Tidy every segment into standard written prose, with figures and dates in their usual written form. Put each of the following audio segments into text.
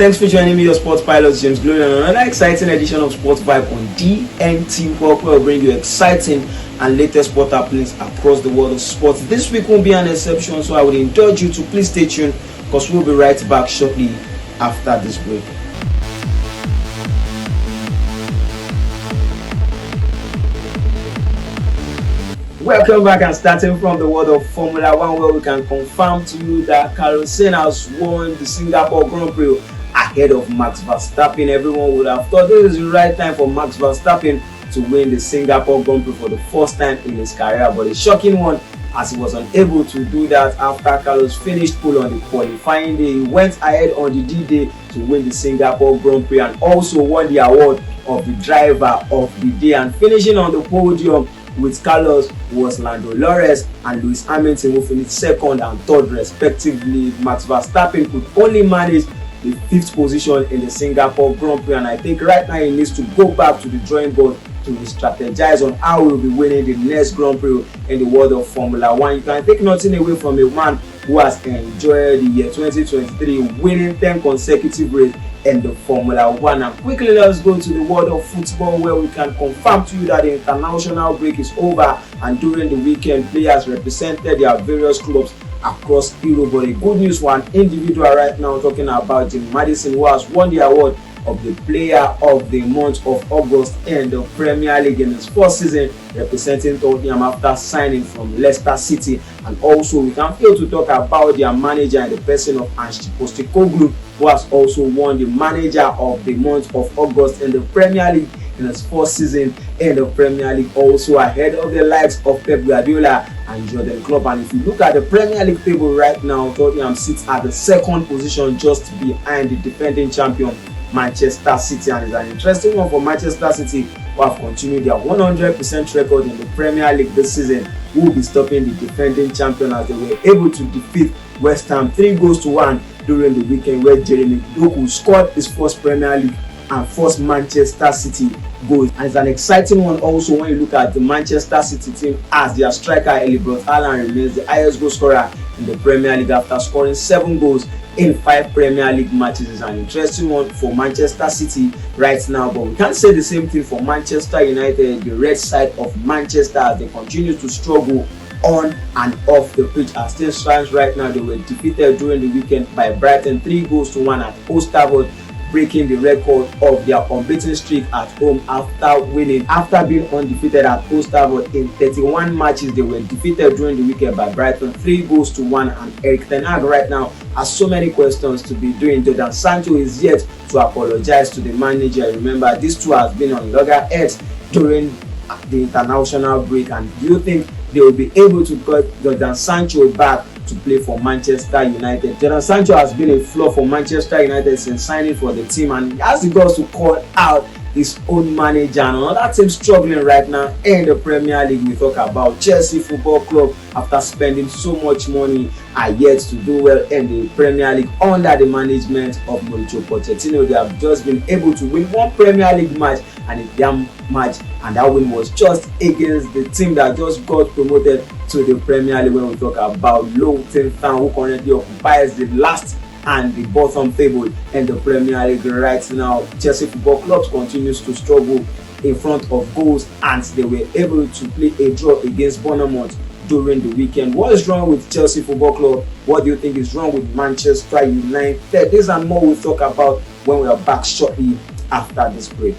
thanks for joining me, your sports pilot James Glory, on another exciting edition of Sports Vibe on DNT, where we'll bring you exciting and latest sport happenings across the world of sports. This week won't be an exception, so I would indulge you to please stay tuned, because we'll be right back shortly after this break. Welcome back, and starting from the world of Formula 1, where we can confirm to you that Carlos Sainz has won the Singapore Grand Prix ahead of Max Verstappen. Everyone would have thought this is the right time for Max Verstappen to win the Singapore Grand Prix for the first time in his career, but a shocking one, as he was unable to do that after Carlos finished pole on the qualifying day. He went ahead on the D-Day to win the Singapore Grand Prix and also won the award of the driver of the day, and finishing on the podium with Carlos was Lando, Norris and Lewis Hamilton, who finished second and third respectively. Max Verstappen could only manage the 5th position in the Singapore Grand Prix, and I think right now he needs to go back to the drawing board to strategize on how he will be winning the next Grand Prix in the world of Formula 1. You can take nothing away from a man who has enjoyed the year 2023, winning 10 consecutive races in the Formula 1. And quickly, let's go to the world of football, where we can confirm to you that the international break is over, and during the weekend, players represented their various clubs across Europe. But the good news for an individual right now, talking about Jim Madison, who has won the award of the player of the month of August in the Premier League in his first season representing Tottenham after signing from Leicester City. And also we can fail to talk about their manager in the person of Ange Postecoglou, who has also won the manager of the month of August in the Premier League in his first season in the Premier League, also ahead of the likes of Pep Guardiola and Jurgen Klopp. And if you look at the Premier League table right now, Tottenham sits at the 2nd position, just behind the defending champion Manchester City. And it's an interesting one for Manchester City, who have continued their 100% record in the Premier League this season, who will be stopping the defending champion, as they were able to defeat West Ham 3-1 during the weekend, where Jeremy Doku scored his first Premier League and first Manchester City goals. And it's an exciting one also when you look at the Manchester City team, as their striker Erling Haaland remains the highest goal scorer in the Premier League after scoring 7 goals in 5 Premier League matches. Is an interesting one for Manchester City right now, but we can't say the same thing for Manchester United, the red side of Manchester, as they continue to struggle on and off the pitch. As things stands right now, they were defeated during the weekend by Brighton 3-1 at Old Trafford, breaking the record of their unbeaten streak at home after being undefeated at Old Trafford in 31 matches. They were defeated during the weekend by Brighton 3-1, and Erik ten Hag right now has so many questions to be doing. Jadon Sancho is yet to apologize to the manager. Remember, this two has been on loggerheads during the international break, and do you think they will be able to get Jadon Sancho back to play for Manchester United? Jadon Sancho has been a flaw for Manchester United since signing for the team, and he has the guts to call out his own manager. And another team struggling right now in the Premier League, we talk about Chelsea Football Club. After spending so much money, are yet to do well in the Premier League under the management of Mauricio Pochettino. They have just been able to win 1 Premier League match, and a damn match, and that win was just against the team that just got promoted to the Premier League, when we talk about Luton Town, who currently occupies the last and the bottom table in the Premier League right now. Chelsea Football Club continues to struggle in front of goals, and they were able to play a draw against Bournemouth during the weekend. What is wrong with Chelsea Football Club? What do you think is wrong with Manchester United? This and more we'll talk about when we are back shortly after this break.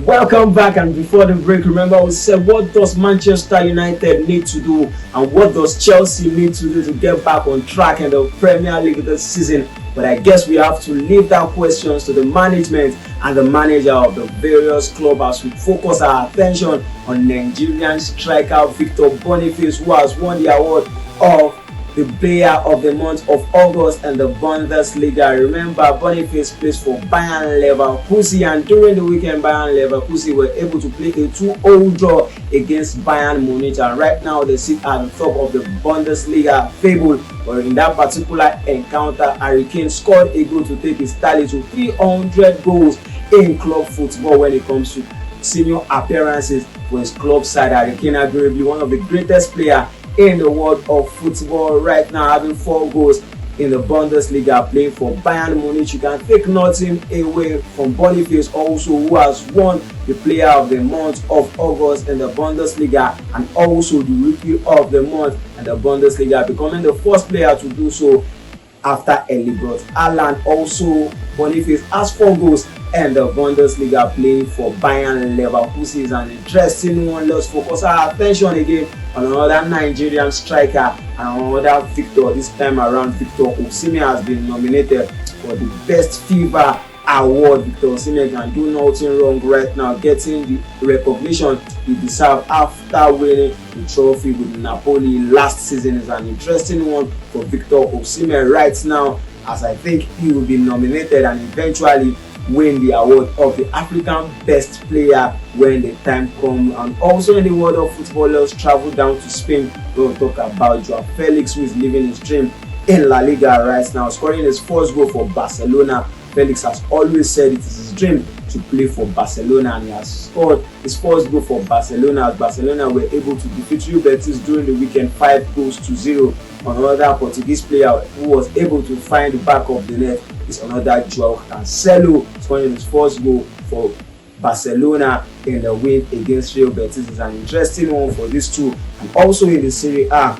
Welcome back, and before the break, remember we said, what does Manchester United need to do and what does Chelsea need to do to get back on track in the Premier League this season? But I guess we have to leave that questions to the management and the manager of the various clubs as we focus our attention on Nigerian striker Victor Boniface, who has won the award of the player of the month of August in the Bundesliga. Remember, Boniface plays for Bayern Leverkusen, and during the weekend, Bayern Leverkusen were able to play a 2-0 draw against Bayern Munich, and right now they sit at the top of the Bundesliga table. But in that particular encounter, Harry Kane scored a goal to take his tally to 300 goals in club football when it comes to senior appearances for his club side. Harry Kane, arguably one of the greatest players in the world of football right now, having 4 goals in the Bundesliga, playing for Bayern Munich. You can take nothing away from Boniface also, who has won the player of the month of August in the Bundesliga and also the rookie of the month in the Bundesliga, becoming the first player to do so after Erling Haaland. Also, Boniface has 4 goals in the Bundesliga, playing for Bayern Leverkusen. Is an interesting one. Let's focus our attention again on another Nigerian striker and another victor. This time around, Victor Osimhen has been nominated for the Best FIFA award. Victor Osimhen can do nothing wrong right now, getting the recognition he deserves after winning the trophy with Napoli last season. Is an interesting one for Victor Osimhen right now, as I think he will be nominated and eventually win the award of the African Best Player when the time comes. And also in the world of football, let's travel down to Spain. We'll talk about Joao Felix, who is living his dream in La Liga right now, scoring his first goal for Barcelona. Felix has always said it is his dream to play for Barcelona, and he has scored his first goal for Barcelona as Barcelona were able to defeat Real Betis during the weekend 5-0. Another Portuguese player who was able to find the back of the net is another Joao Cancelo, scoring his first goal for Barcelona in the win against Real Betis. Is an interesting one for these two. And also in the Serie A,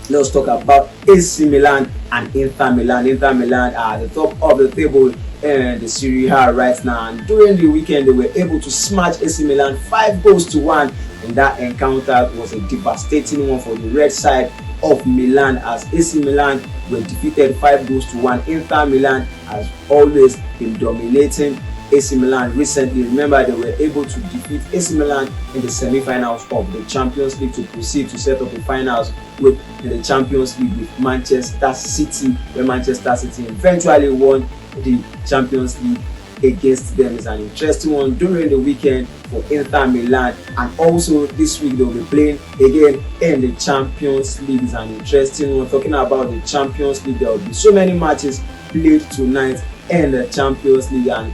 let's talk about AC Milan and Inter Milan. Inter Milan are at the top of the table in the Serie A right now, and during the weekend they were able to smash AC Milan 5-1, and that encounter was a devastating one for the red side of Milan, as AC Milan were defeated 5-1. Inter Milan has always been dominating AC Milan recently. Remember, they were able to defeat AC Milan in the semi-finals of the Champions League to proceed to set up the finals with the Champions League with Manchester City, where Manchester City eventually won the Champions League against them. Is an interesting one during the weekend for Inter Milan, and also this week they'll be playing again in the Champions League. Is an interesting one. Talking about the Champions League, there will be so many matches played tonight in the Champions League, and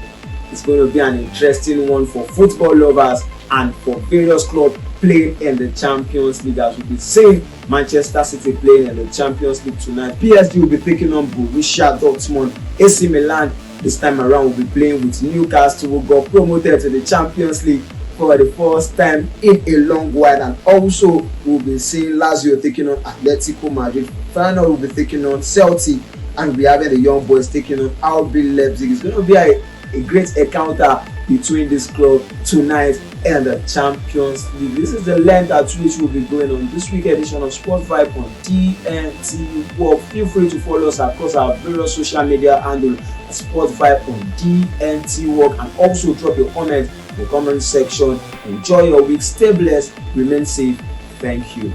it's going to be an interesting one for football lovers and for various clubs playing in the Champions League, as we'll be seeing Manchester City playing in the Champions League tonight. PSG will be taking on Borussia Dortmund. AC Milan this time around will be playing with Newcastle, who got promoted to the Champions League for the first time in a long while. And also we'll be seeing Lazio taking on Atletico Madrid. Feyenoord will be taking on Celtic, and we'll be having the young boys taking on RB Leipzig. It's going to be a great encounter between this club tonight and the Champions League. This is the length at which we'll be going on this week edition of Sport Vibe on DNT World. Feel free to follow us across our various social media handles at Sport Vibe on DNT World, and also drop your comment in the comment section. Enjoy your week, stay blessed, remain safe. Thank you.